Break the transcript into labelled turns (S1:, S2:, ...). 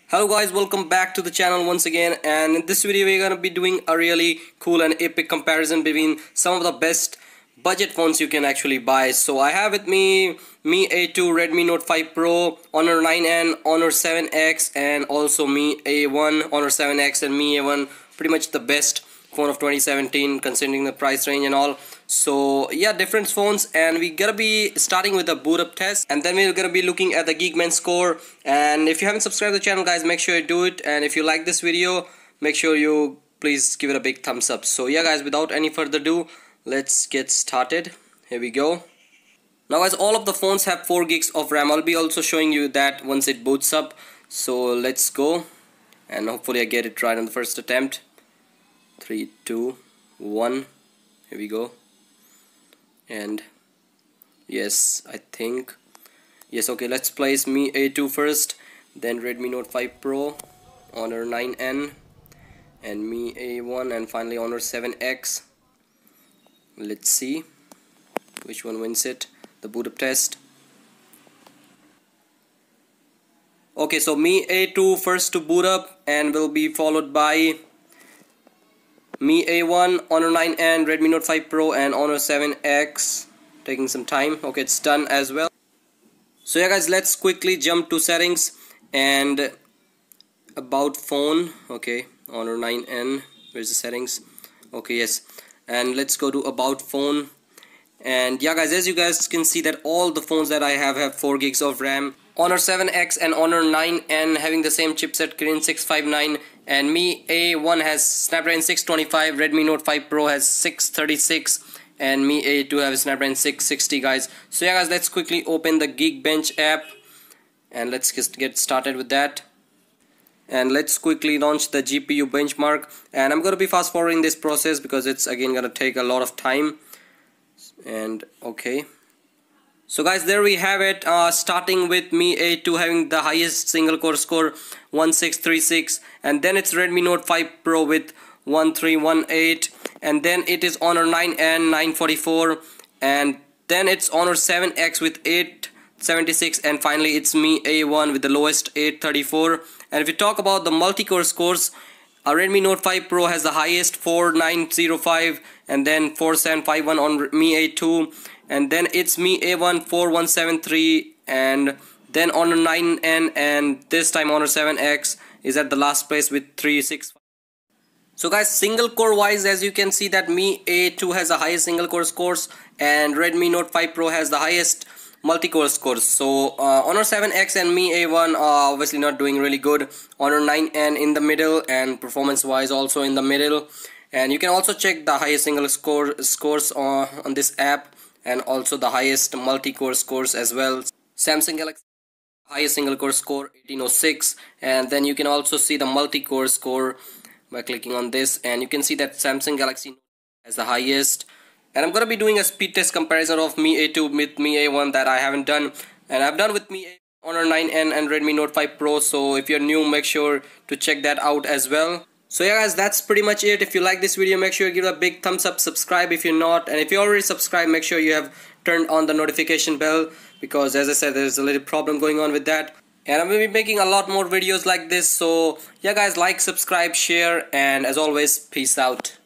S1: Hello guys, welcome back to the channel once again, and in this video we're gonna be doing a really cool and epic comparison between some of the best budget phones you can actually buy. So I have with me Mi A2, Redmi Note 5 Pro, Honor 9N, Honor 7X, and also Mi A1, Honor 7X and Mi A1. Pretty much the best phone of 2017 considering the price range and all. So yeah, different phones, and we're gonna be starting with the boot up test, and then we're gonna be looking at the Geekbench score. And if you haven't subscribed to the channel, guys, make sure you do it, and if you like this video, make sure you please give it a big thumbs up. So yeah guys, without any further ado, let's get started. Here we go. Now guys, all of the phones have 4 gigs of RAM. I'll be also showing you that once it boots up. So let's go, and hopefully I get it right on the first attempt. 3, 2, 1. Here we go. And yes, I think yes. Okay, let's place Mi A2 first, then Redmi Note 5 Pro, Honor 9N, and Mi A1, and finally Honor 7X. Let's see which one wins it, the boot up test. Okay, so Mi A2 first to boot up, and will be followed by Mi A1, Honor 9N, Redmi Note 5 Pro, and Honor 7X. Taking some time. Okay, it's done as well. So yeah guys, let's quickly jump to settings and about phone. Okay, Honor 9N, where's the settings? Okay, yes, and let's go to about phone. And yeah guys, as you guys can see that all the phones that I have 4 gigs of RAM. Honor 7X and Honor 9N having the same chipset, Kirin 659, and Mi A1 has Snapdragon 625, Redmi Note 5 Pro has 636, and Mi A2 has Snapdragon 660 guys. So yeah guys, let's quickly open the Geekbench app, and let's just get started with that. And let's quickly launch the GPU benchmark, and I'm gonna be fast forwarding this process because it's again gonna take a lot of time. And okay, so guys, there we have it, starting with Mi A2 having the highest single core score 1636, and then it's Redmi Note 5 Pro with 1318, and then it is Honor 9N 944, and then it's Honor 7X with 876, and finally it's Mi A1 with the lowest 834. And if you talk about the multi-core scores, Redmi Note 5 Pro has the highest 4905, and then 4751 on Mi A2, and then it's Mi A1 4173, and then Honor 9N, and this time Honor 7X is at the last place with 365. So guys, single core wise, as you can see that Mi A2 has the highest single core scores, and Redmi Note 5 Pro has the highest multi-core scores. So Honor 7X and Mi A1 are obviously not doing really good. Honor 9N in the middle, and performance wise also in the middle. And you can also check the highest single scores on this app, and also the highest multi-core scores as well. Samsung Galaxy highest single core score 1806, and then you can also see the multi-core score by clicking on this, and you can see that Samsung Galaxy has the highest. And I'm gonna be doing a speed test comparison of Mi A2 with Mi A1 that I haven't done, and I've done with Mi A1, Honor 9N, and Redmi Note 5 Pro. So if you're new, make sure to check that out as well. So yeah guys, that's pretty much it. If you like this video, make sure you give it a big thumbs up, subscribe if you're not, and if you already subscribed, make sure you have turned on the notification bell, because as I said, there's a little problem going on with that, and I'm going to be making a lot more videos like this. So yeah guys, like, subscribe, share, and as always, peace out.